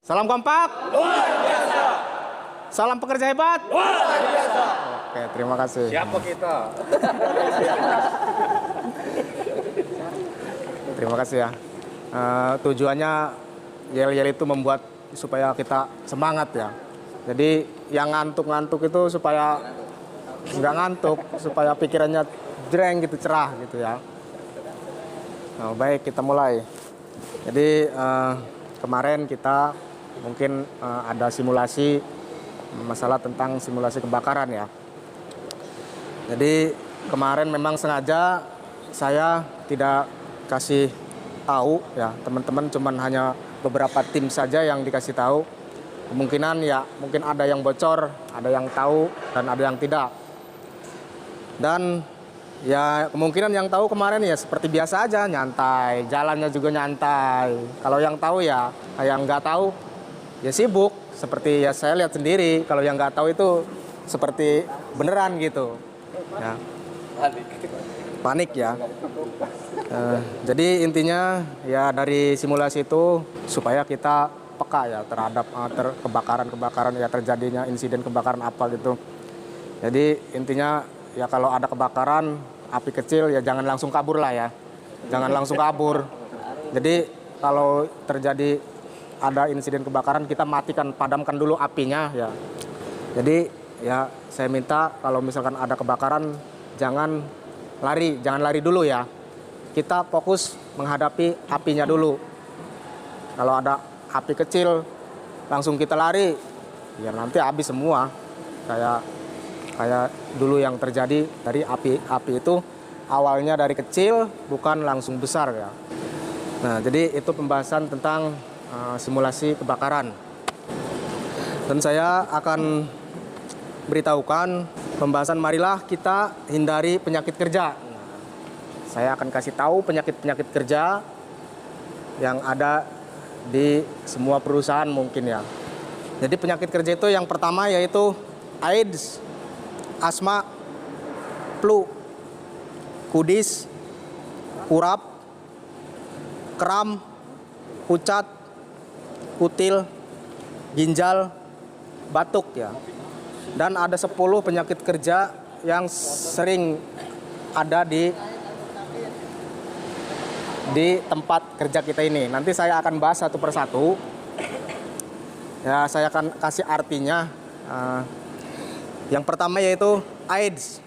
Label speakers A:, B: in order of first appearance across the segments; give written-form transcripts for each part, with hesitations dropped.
A: Salam kompak.
B: Luar biasa.
A: Salam pekerja hebat.
B: Luar biasa.
A: Oke, terima kasih.
B: Siapa kita?
A: Terima kasih ya. Tujuannya yel-yel itu membuat supaya kita semangat ya. Jadi yang ngantuk-ngantuk itu supaya nggak ngantuk, supaya pikirannya jreng gitu, cerah gitu ya. Nah, baik, kita mulai. Jadi kemarin kita mungkin ada simulasi masalah tentang simulasi kebakaran ya. Jadi kemarin memang sengaja saya tidak kasih tahu ya teman-teman, cuman hanya beberapa tim saja yang dikasih tahu. Kemungkinan ya mungkin ada yang bocor, ada yang tahu dan ada yang tidak. Dan ya kemungkinan yang tahu kemarin ya seperti biasa aja, nyantai, jalannya juga nyantai. Kalau yang tahu ya, yang nggak tahu ya sibuk. Seperti ya saya lihat sendiri, kalau yang nggak tahu itu seperti beneran gitu. Ya. Panik ya. Jadi intinya ya dari simulasi itu supaya kita peka ya terhadap kebakaran-kebakaran ya, terjadinya insiden kebakaran apa gitu. Jadi intinya ya kalau ada kebakaran api kecil ya jangan langsung kabur lah ya. Jangan langsung kabur. Jadi kalau terjadi ada insiden kebakaran kita padamkan dulu apinya ya. Jadi ya saya minta kalau misalkan ada kebakaran jangan lari dulu ya. Kita fokus menghadapi apinya dulu. Kalau ada api kecil langsung kita lari ya nanti habis semua. Kayak dulu yang terjadi dari api itu awalnya dari kecil bukan langsung besar ya. Nah, jadi itu pembahasan tentang simulasi kebakaran. Dan saya akan beritahukan pembahasan marilah kita hindari penyakit kerja. Saya akan kasih tahu penyakit-penyakit kerja yang ada di semua perusahaan mungkin ya. Jadi penyakit kerja itu yang pertama yaitu AIDS, asma, flu, kudis, kurap, kram, pucat, kutil, ginjal, batuk ya. Dan ada 10 penyakit kerja yang sering ada di tempat kerja kita ini. Nanti saya akan bahas satu persatu. Ya, saya akan kasih artinya. Yang pertama yaitu AIDS.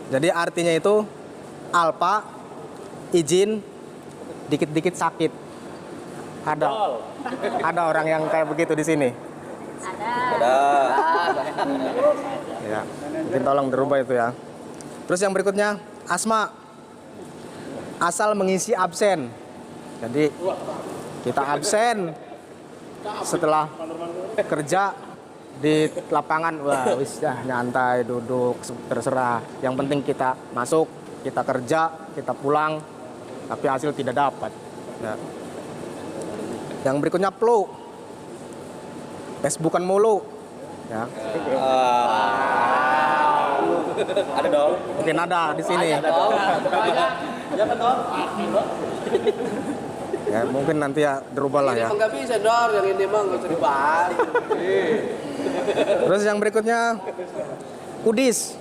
A: Jadi artinya itu alpa, izin, dikit-dikit sakit. Ada orang yang kayak begitu di sini. Ada. Ya, mungkin tolong dirubah itu ya. Terus yang berikutnya asma, asal mengisi absen. Jadi kita absen setelah kerja di lapangan, wah wis dah nyantai duduk terserah. Yang penting kita masuk, kita kerja, kita pulang, tapi hasil tidak dapat. Ya. Yang berikutnya flu, bukan mulu. Ya.
B: Ada dong.
A: Mungkin ada di sini. Ya mungkin nanti ya dirubah lah ya.
C: Ini nggak bisa dong, yang ini mah nggak usah dibahas.
A: Terus yang berikutnya kudis,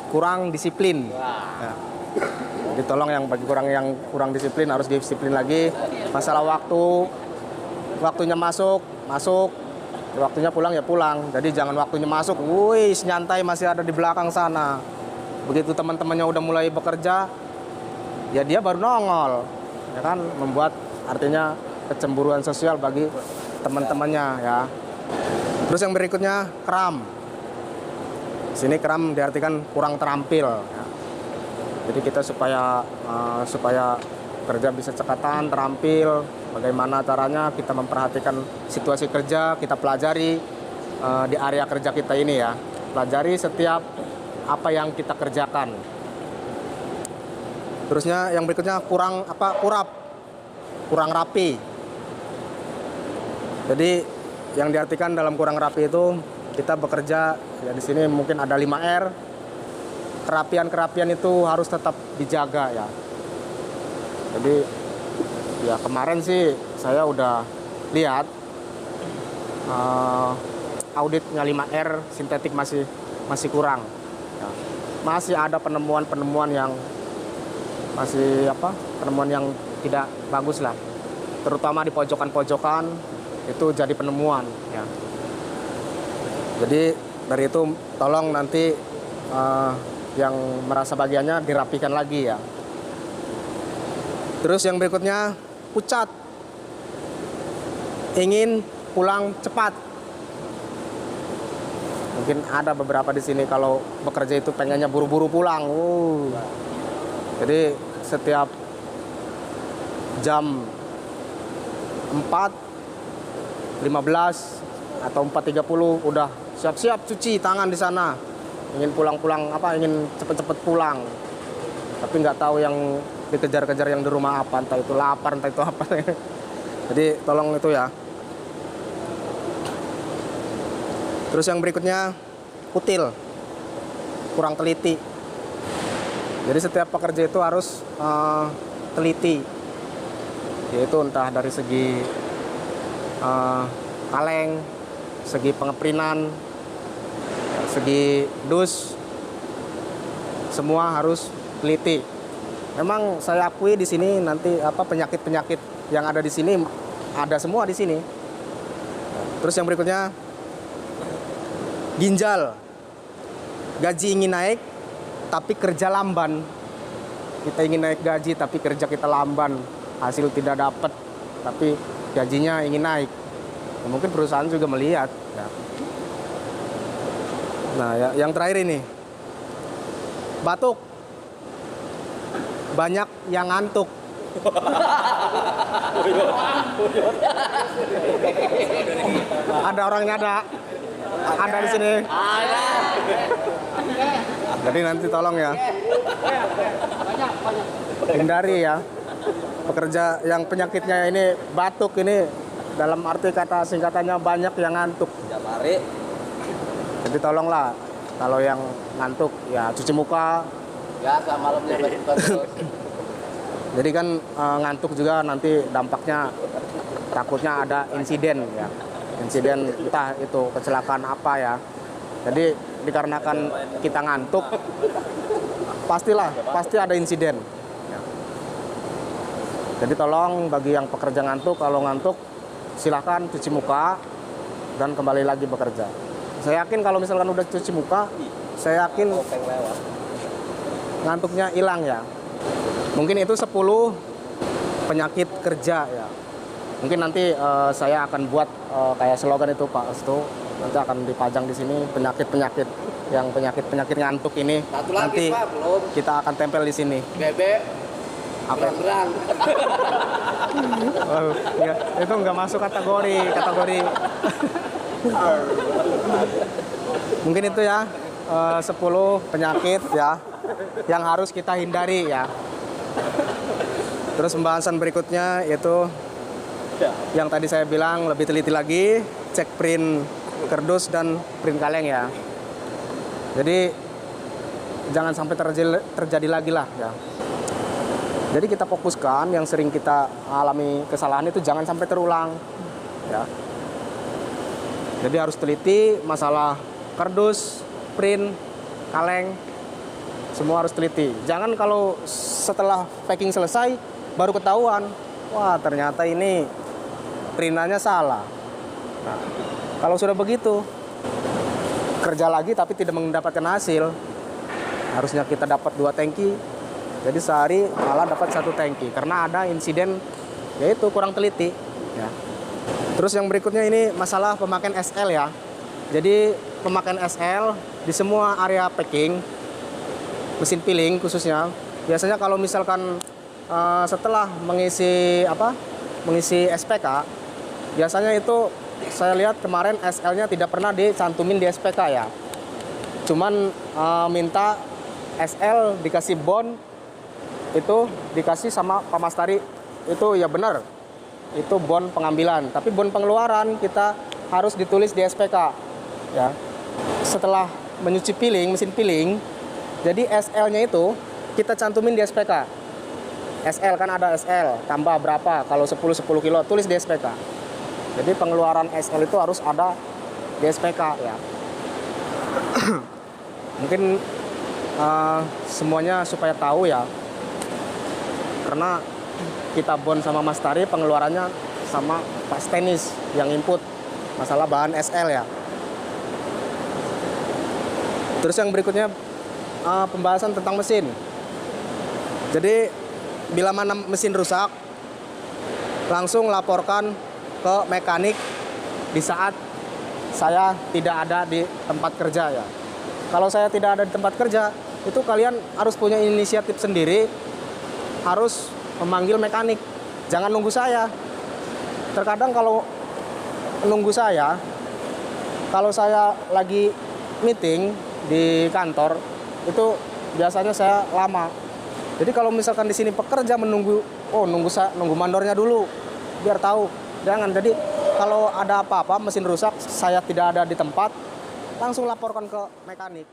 A: kurang disiplin. Ya. Jadi tolong yang kurang disiplin harus disiplin lagi. Masalah waktunya masuk, waktunya pulang ya pulang. Jadi jangan waktunya masuk, wih nyantai masih ada di belakang sana. Begitu teman-temannya udah mulai bekerja, ya dia baru nongol, ya kan, membuat artinya kecemburuan sosial bagi teman-temannya ya. Terus yang berikutnya kram. Sini kram diartikan kurang terampil. Ya. Jadi kita supaya kerja bisa cekatan, terampil. Bagaimana caranya kita memperhatikan situasi kerja, kita pelajari di area kerja kita ini ya. Pelajari setiap apa yang kita kerjakan. Terusnya yang berikutnya kurang rapi. Jadi yang diartikan dalam kurang rapi itu kita bekerja ya di sini mungkin ada 5R. Kerapian itu harus tetap dijaga ya. Jadi ya kemarin sih saya udah lihat auditnya 5R sintetik masih kurang. Ya. Masih ada penemuan yang penemuan yang tidak bagus lah. Terutama di pojokan-pojokan itu jadi penemuan. Ya. Jadi dari itu tolong nanti yang merasa bagiannya dirapikan lagi ya. Terus yang berikutnya pucat. Ingin pulang cepat. Mungkin ada beberapa di sini kalau bekerja itu pengennya buru-buru pulang. Jadi setiap jam 4:15 atau 4:30 udah siap-siap cuci tangan di sana. Ingin pulang-pulang ingin cepet-cepet pulang. Tapi nggak tahu yang dikejar-kejar yang di rumah apa, entah itu lapar, entah itu apa. Jadi tolong itu ya. Terus yang berikutnya kutil, kurang teliti. Jadi setiap pekerja itu harus teliti, yaitu entah dari segi kaleng, segi pengeprinan, segi dus, semua harus teliti. Memang saya akui di sini nanti penyakit-penyakit yang ada di sini ada semua di sini. Terus yang berikutnya ginjal, gaji ingin naik tapi kerja lamban. Kita ingin naik gaji tapi kerja kita lamban, hasil tidak dapat tapi gajinya ingin naik. Ya, mungkin perusahaan juga melihat. Ya. Nah, yang terakhir ini batuk. Banyak yang ngantuk. Ada orangnya ada di sini. Jadi nanti tolong ya. Hindari ya. Pekerja yang penyakitnya ini batuk ini dalam arti kata singkatannya banyak yang ngantuk. Jadi tolonglah kalau yang ngantuk ya cuci muka.
C: Ya, malamnya terus.
A: Jadi kan ngantuk juga nanti dampaknya takutnya ada insiden ya. Insiden entah itu kecelakaan apa ya. Jadi dikarenakan kita ngantuk pasti ada insiden. Ya. Jadi tolong bagi yang pekerja ngantuk, kalau ngantuk silakan cuci muka dan kembali lagi bekerja. Saya yakin kalau misalkan udah cuci muka, saya yakin ngantuknya hilang ya. Mungkin itu 10 penyakit kerja ya. Mungkin nanti saya akan buat kayak slogan itu Pak Restu. Nanti akan dipajang di sini penyakit-penyakit yang penyakit ngantuk ini.
C: Satu lagi,
A: nanti
C: Pak, belum.
A: kita akan tempel di sini.
C: Bebek
A: Apa?
C: berang.
A: Oh, ya, itu nggak masuk kategori. Mungkin itu ya 10 penyakit ya yang harus kita hindari ya. Terus pembahasan berikutnya yaitu yang tadi saya bilang lebih teliti lagi, cek print kerdus dan print kaleng ya. Jadi jangan sampai terjadi lagi lah ya. Jadi kita fokuskan yang sering kita alami kesalahan itu jangan sampai terulang ya. Jadi harus teliti masalah kardus, print, kaleng, semua harus teliti. Jangan kalau setelah packing selesai baru ketahuan, wah ternyata ini printannya salah. Nah, kalau sudah begitu kerja lagi tapi tidak mendapatkan hasil. Harusnya kita dapat 2 tangki, jadi sehari malah dapat 1 tangki karena ada insiden yaitu kurang teliti ya. Terus yang berikutnya ini masalah pemakaian SL ya. Jadi pemakaian SL di semua area packing, mesin pilling khususnya, biasanya kalau misalkan setelah mengisi SPK, biasanya itu saya lihat kemarin SL-nya tidak pernah dicantumin di SPK ya. Cuman minta SL dikasih bond, itu dikasih sama Pak Mastari, itu ya benar. Itu bond pengambilan, tapi bond pengeluaran kita harus ditulis di SPK ya. Setelah menyuci piling, mesin piling, jadi SL-nya itu kita cantumin di SPK. SL kan ada SL, tambah berapa, kalau 10 kilo tulis di SPK. Jadi pengeluaran SL itu harus ada di SPK ya. Mungkin semuanya supaya tahu ya. Karena kita bond sama Mas Tari pengeluarannya sama Pak Stenis yang input masalah bahan SL ya. Terus yang berikutnya pembahasan tentang mesin. Jadi bila mana mesin rusak langsung laporkan ke mekanik di saat saya tidak ada di tempat kerja ya. Kalau saya tidak ada di tempat kerja, itu kalian harus punya inisiatif sendiri, harus memanggil mekanik. Jangan nunggu saya. Terkadang kalau nunggu saya, kalau saya lagi meeting di kantor, itu biasanya saya lama. Jadi kalau misalkan di sini pekerja menunggu, nunggu mandornya dulu, biar tahu. Jangan. Jadi kalau ada apa-apa mesin rusak, saya tidak ada di tempat, langsung laporkan ke mekanik.